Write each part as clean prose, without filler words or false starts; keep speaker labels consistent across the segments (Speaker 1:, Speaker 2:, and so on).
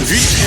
Speaker 1: WINNDERE.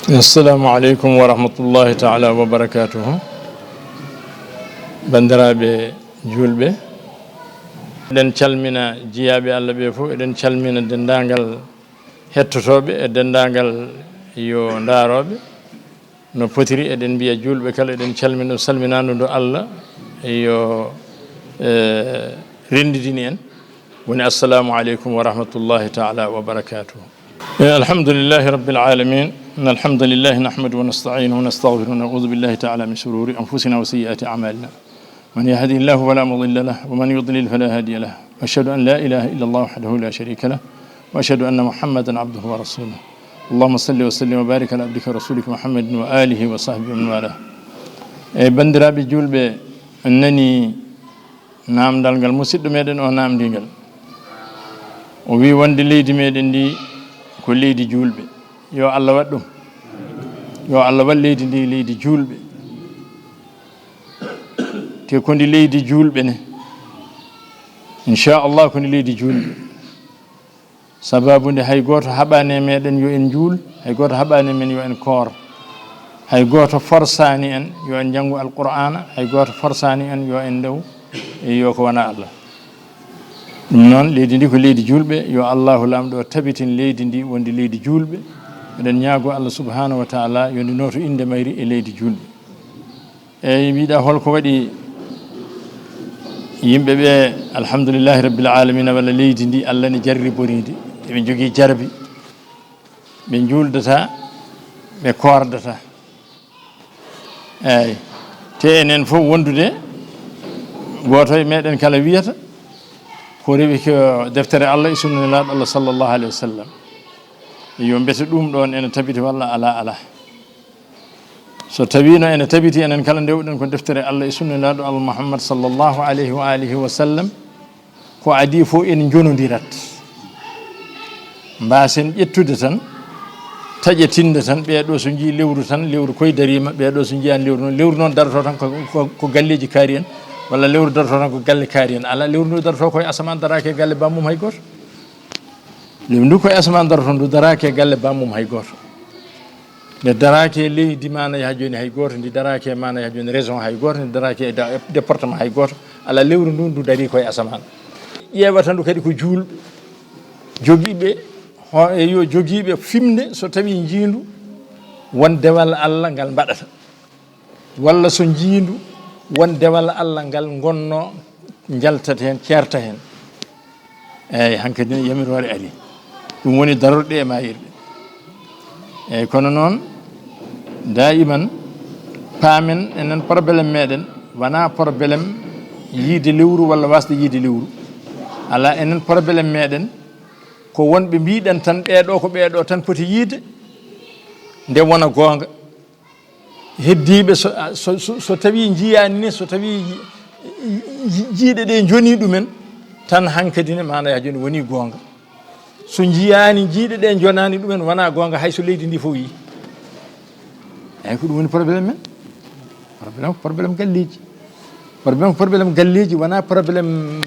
Speaker 2: Assalamu alaikum wa rahmatullahi ta'ala wa barakatuhu. Bandiraɓe julɓe, eɗen calmina jiyaɓe Allah ɓe fof, eɗen calmina dendagal hettotoɓe e dendagal yo ndaroɓe no potiri. Eɗen mbiya julɓe kala eɗen calmina salminanudo Allah yo rendidini en woni assalamu alaikum wa rahmatullahi ta'ala wa barakatuhu. Alhamdulillahi rabbil alamin. Alhamdulillahi nahmadu wa nasta'inu wa nastaghfiru wa na'udhu billahi ta'ala min shururi anfusina wa sayyiati a'malina. من يهدي الله فلا مضل له ومن يضلل فلا هادي له واشهد ان لا اله الا الله وحده لا شريك له واشهد ان محمدا عبده ورسوله اللهم صل وسلم وبارك على عبدك ورسولك محمد واله وصحبه ومن والاه. bandiraɓe julɓe, nani namdal ngal musidɗo meɗen o namdigal o wi wonde leydi meɗen ndi ko leydi julɓe. Yo Allah waɗ ɗum, yo Allah waɗ leydi ndi leydi julɓe. te ko ndi leydi julɓe ne inchallah ko ndi leydi julɓe, sababu nde hay goto haɓani meɗen yo en juul, hay goto haɓani men yo en koor, hay goto forsani en yo en janngu alqur'ana, hay goto forsani en yo en ndew yo ko wona Allah. ɗum noon leydi ndi ko leydi julɓe. Yo allahu lamɗo o tabitin leydi ndi wondi leydi julɓe. eɗen ñaago Allah subhanahu wa taala yo ndi noto inde mayri e leydi julɓe. eyyi mbiɗa holko waɗi yimɓe ɓe alhamdulillahi rabbil alamina walla leydi ndi Allah ne jarriboridi, eɓe jogui jarbi, ɓe juuldata, ɓe kordata. eyyi te enen fof wondude goto e meɗen kala wiyata ko rewi ko deftere Allah e sunna nelaɗo Allah sallllahu alayhi wa sallam. yo mbete ɗum ɗon ene tabiti walla ala ala. so tawino ene tabiti enen kala ndewɗen ko deftere Allah e sunna nelaɗo Allah Muhammad sallllahu alayhi wa alihi wa sallam, ko adi fof en jonodirat, mbasen ƴettude tan taƴetinde tan ɓeɗo so jii lewru tan lewru koye darima, ɓeɗo so jiyani lewru noon daroto tan ko galleji kaari en, walla lewru daroto tan ko galle kaari en. ala, lewru ndu daroto koye asaman, darake e galle bammum hay goto. lewru ndu koye asaman daroto ndu darake e galle bammum hay goto. nde darake leydi mana yaha joni hay goto, ndi darake mana yaha joni région hay goto, ndi darake e département hay goto. ala, lewru ndu ndu dari koye asaman. ƴeewata ndu kadi ko julɓe jogiiɓe yo jogiiɓe fimde, so tawi jiindu won dewal Allah ngal mbaɗata, walla so jiindu won dewal Allah ngal gonno jaltata hen, ceerta hen. eyyi hankkadi yamirore ali, ɗum woni darorɗe e mayirɗe. eyyi kono noon daiman paamen enen probléme meɗen wona probléme yiide lewru walla wasde yiide lewru. ala, enen probléme meɗen ko wonɓe mbiɗen tan ɓeɗo ko ɓeɗo tan poti yiide, nde wona goonga. heddiɓe so tawi jiyani ni, so tawi jiiɗe ɗe joni ɗumen tan hankkadi ne mana joni woni goonga. so jiyani jiiɗe ɗe jonani ɗumen wona goonga, hayso leydi ndi fof yi. eyyi ko ɗum woni probléme men. probléme galleji, probléme galleji wona probléme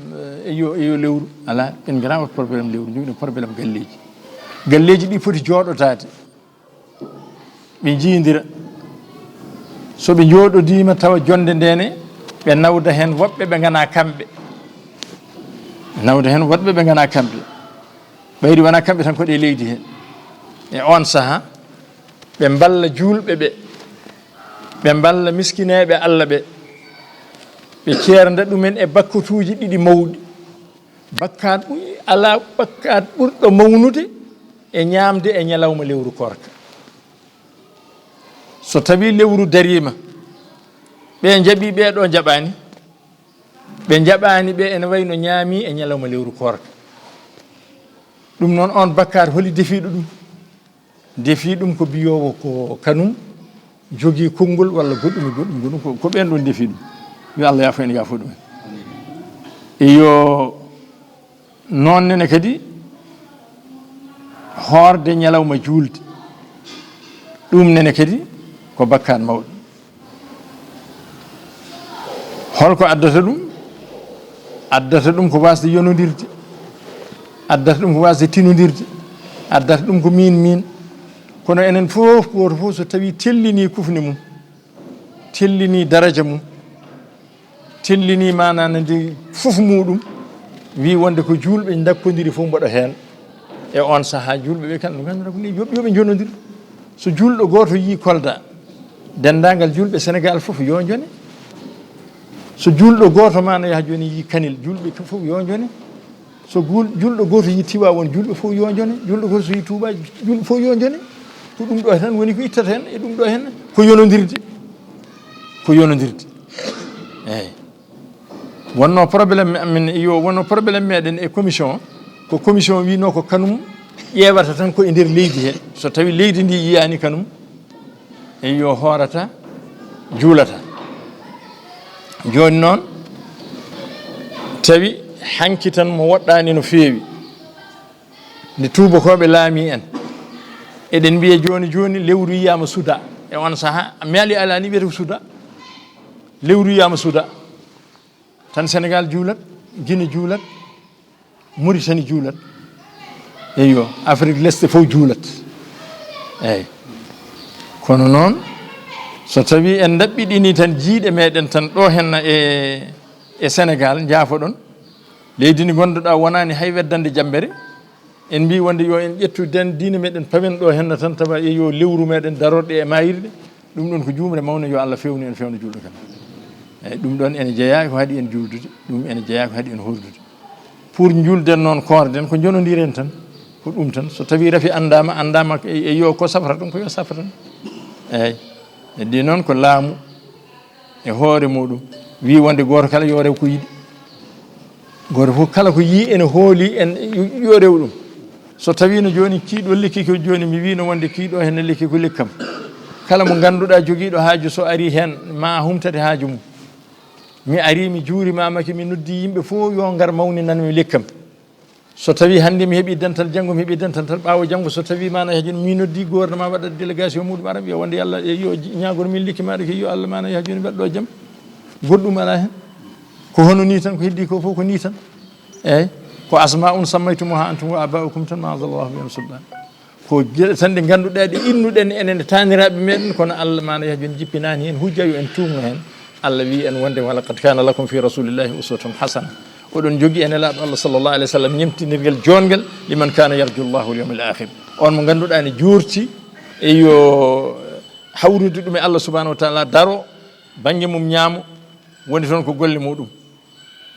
Speaker 2: eyo lewru. ala, en garama probléme lewru, jogui probléme galleji. galleji ɗi foti jooɗotade ɓe jiidira. so ɓe jooɗodima tawa jonde ndene ɓe nawda hen woɓɓe ɓe gana kamɓe, nawda hen woɓɓe ɓe gana kamɓe, ɓayri wona kamɓe tan koɗe leydi he. e on saaha ɓe balla julɓe ɓe, ɓe balla miskineɓe Allah ɓe, ɓe ceerda ɗumen e bakkatuji ɗiɗi mawɗi. bakkat ala bakkat ɓurɗo mawnude e ñamde e ñalawma lewru korka. so tawi lewru darima ɓe jaaɓi, ɓeɗo jaɓani, ɓe jaɓani ɓe ene wayno ñaami e ñalawma lewru korka. ɗum noon on bakkat holi defiɗo ɗum? defi ɗum ko biyowo ko kanum jogui konngol walla goɗɗum ko ɓen ɗon defi ɗum. yo Allah yaafo en yaafo ɗumen. yo noon nene kadi horde ñalawma julde, ɗum nene kadi ko bakkat mawɗo. holko addata ɗum? addata ɗum ko wasde yonodirde addata ɗum ko wasde tinodirde addata ɗum ko min kono enen fof goto fof so tawi tellini kufni mum tellini daraja mum tellini manana ndi fof muɗum wi wonde ko julɓe dakkodiri fof mbaɗa hen e on saaha julɓe ɓe kamɓe ganduɗa ko ni yoɓe jonodir so julɗo goto yi Kolda dendagal julɓe Sénégal fof yo jone so julɗo goto mana yaha joni yi Kanel julɓe fof yo jone so julɗo goto yi Tiwawon julɓe fof yo jone julɗo goto so yi Touba julɓe fof yo jone ko ɗum ɗo tan woni ko ittata hen e ɗum ɗo hen ko yonodirde eyyi wonno probléme amen yo wonno probléme meɗen e commission ko commission wino ko kanum ƴewata tan ko e nder leydi he so tawi leydi ndi yiyani kanum e yo horata juulata joni noon tawi hanki tan mo woɗɗani no feewi nde tubakoɓe laami en eɗen mbiya joni lewru yiyama Souda e on saaha meali ala ni wiyete ko Souda lewru yiyama Souda tan Sénégal juulat Guinée juulat Mauritanie juulat eyyo Afrique leste fof juulat eyyi kono noon so tawi en dabɓiɗini tan jiiɗe meɗen tan ɗo henna e Sénégal jaafoɗon leydi ndi gonduɗa wonani hay weddande jambere en mbi wonde yo en ƴettu den diine meɗen pawen ɗo henna tan tawa yo lewru meɗen daroɗe e mayirɗe ɗum ɗon ko jumre mawne yo Allah fewnu en fewna julɗo kam eyyi ɗum ɗon ene jeeya ko haɗi en juldude ɗum ene jeeya ko haɗi en hordude pour julden noon korden ko jonodiren tan ko ɗum tan so tawi rafi andama e yo ko safrata ɗum ko yo safra tan eyyi heddi noon ko laamu e hoore muɗum wi wonde goto kala yo rew ko yiɗi goto fof kala ko yi ene hooli en yo rew ɗum so tawi no joni kiiɗo lekki ko joni mi wino wonde kiiɗo hen lekki ko lekkam kala mo ganduɗa joguiɗo haaju so ari hen ma humtade haaju mum mi ari mi juurimamaki mi noddi yimɓe fof yo ngar mawninanmi lekkam so tawi hande mi heeɓi dental janggo mi heeɓi dental tan ɓaawo janggo so tawi mana haajuni mi noddi gouvernement waɗa délégation muɗum ara wiya wonde Allah yo ñagor min likki maɗa ke yo Allah mana haajuni mbaɗɗo jaam goɗɗum ala hen ko hono ni tan ko heddi ko fof ko ni tan eyyi ko asma'un sammaytumuha antum wa aba'ukum tan ma anzalallahu bihi min sultan ko geɗe tan ɗe ganduɗa ɗe innuɗen enen taniraɓe meɗen kono Allah mana haajuni jippinani hen hujja yo en tumno hen Allah wi en wonde wala qad kana lakum fi rasulillahi uswatun hasana oɗon jogui en elaɗo Allah sallallahu alayhi wa sallam ñemtinirgel jongal liman kana yarju llahu l yawmal akhir on mo ganduɗa ne jurti e yo hawrude ɗum e Allah subhanahu wa taala daro banggue mum ñaamo woni toon ko golle muɗum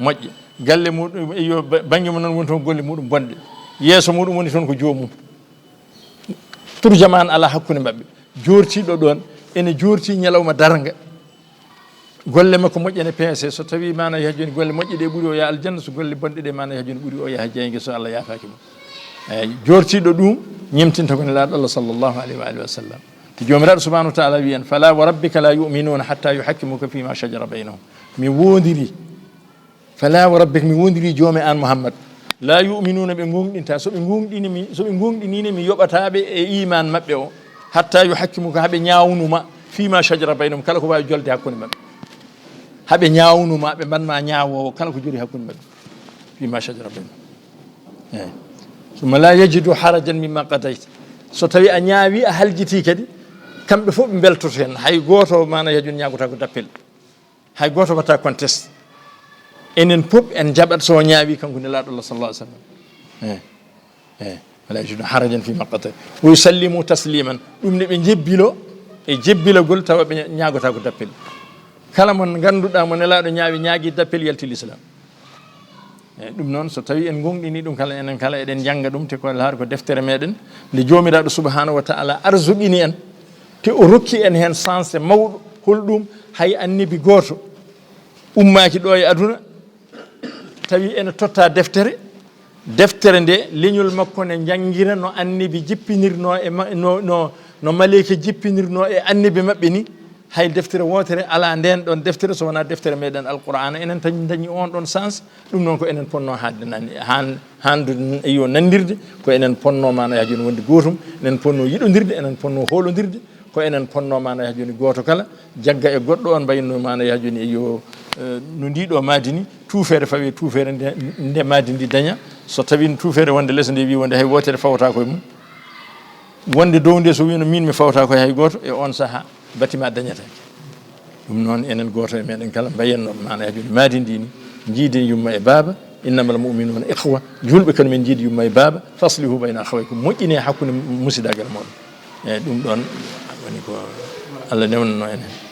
Speaker 2: moƴƴe galle muɗum e yo banggue mum noon woni toon golle muɗum bonɗe yeeso muɗum woni toon ko joomum turjaman ala hakkude mabɓe jortiɗo ɗon ene jorti ñalawma darga golle makko moƴƴene peese so tawi mana yaha joni golle moƴƴe ɗe ɓuuri o yaha aljanna so golle bonɗe ɗe mana yaha joni ɓuuri o yaha jeygue so Allah yafaki mum eyyi jortiɗo ɗum ñemtinta ko nelaɗo Allah sallllahu alayhi wa alihi wa sallam to jomiraɗo subahanahu wa taala wi en fala wa rabbika la yuminuna hatta yuhakkimuka fima shajara baynahum mi wondiri fala wa rabbika mi wondiri joome an Mouhammad la yuminuna ɓe gonɗinta soɓe gonɗinini mi yoɓataɓe e iman mabɓe o hatta yuhakkimuka haaɓe ñawnuma fima shajara baynahum kala ko wawi jolde hakkude mabɓe haɓe ñawnuma ɓe mbanma ñawowo kala ko jori hakkude mabɓe fima shajara baynahum eyyi summa la yajidu harajan mimma qadayta so tawi a ñaawi a haljiti kadi kamɓe fof ɓe beltoto hen hay goto mana yajun ñagota ko dappel hay goto watta conteste enen fof en jaɓat so ñaawi kanko nelaɗo Allah sallallahu alaihi wasallam eyyi wala yajidu harajan fima qadayta wa yusallimu tasliman ɗum ne ɓe jebbilo e jebbilagol tawa ɓe ñagota ko dappel kala mon ganduɗa mo nelaɗo ñaawi ñaagui dappel yalti l'islam eyyi ɗum noon so tawi en gonɗini ɗum kala enen kala eɗen jangga ɗum te ko laata ko deftere meɗen nde jomiraɗo subhanahu wa taala arzuɓini en te o rokki en hen sens mawɗo holɗum hay annabi goto ummaki ɗo e aduna tawi ene totta deftere nde leñol makko ne janguira no annabi jippinirno e no maleyka jippinirno e annabi mabɓe ni hay deftere wotere ala nden ɗon deftere so wona deftere meɗen alqur'ana enen tan dañi on ɗon sens ɗum noon ko enen ponno hadde handude yo nandirde ko enen ponno mana yaha joni wonde gotum enen ponno yiɗodirde enen ponno holodirde ko enen ponno mana yaha joni goto kala jagga e goɗɗo on mbayno mana yaha joni yo no ndiɗo maadi ni tuufere fawi tuufere nde maadi ndi daña so tawi tuufere wonde less nde wi wonde hay wotere fawta koye mum wonde dow nde so wino min mi fawta koye hay goto e on saaha bâtiment dañatake ɗum noon enen goto e meɗen kala mbayenno mana hajude maadi ndi ni jiiden yumma e baaba innamal mu'minuna ikhwa julɓe kono men jiidi yumma e baaba faslihu bayna akhawaykum moƴƴine hakkude musidagal moɗon eyyi ɗum ɗon woni ko Allah newnano enen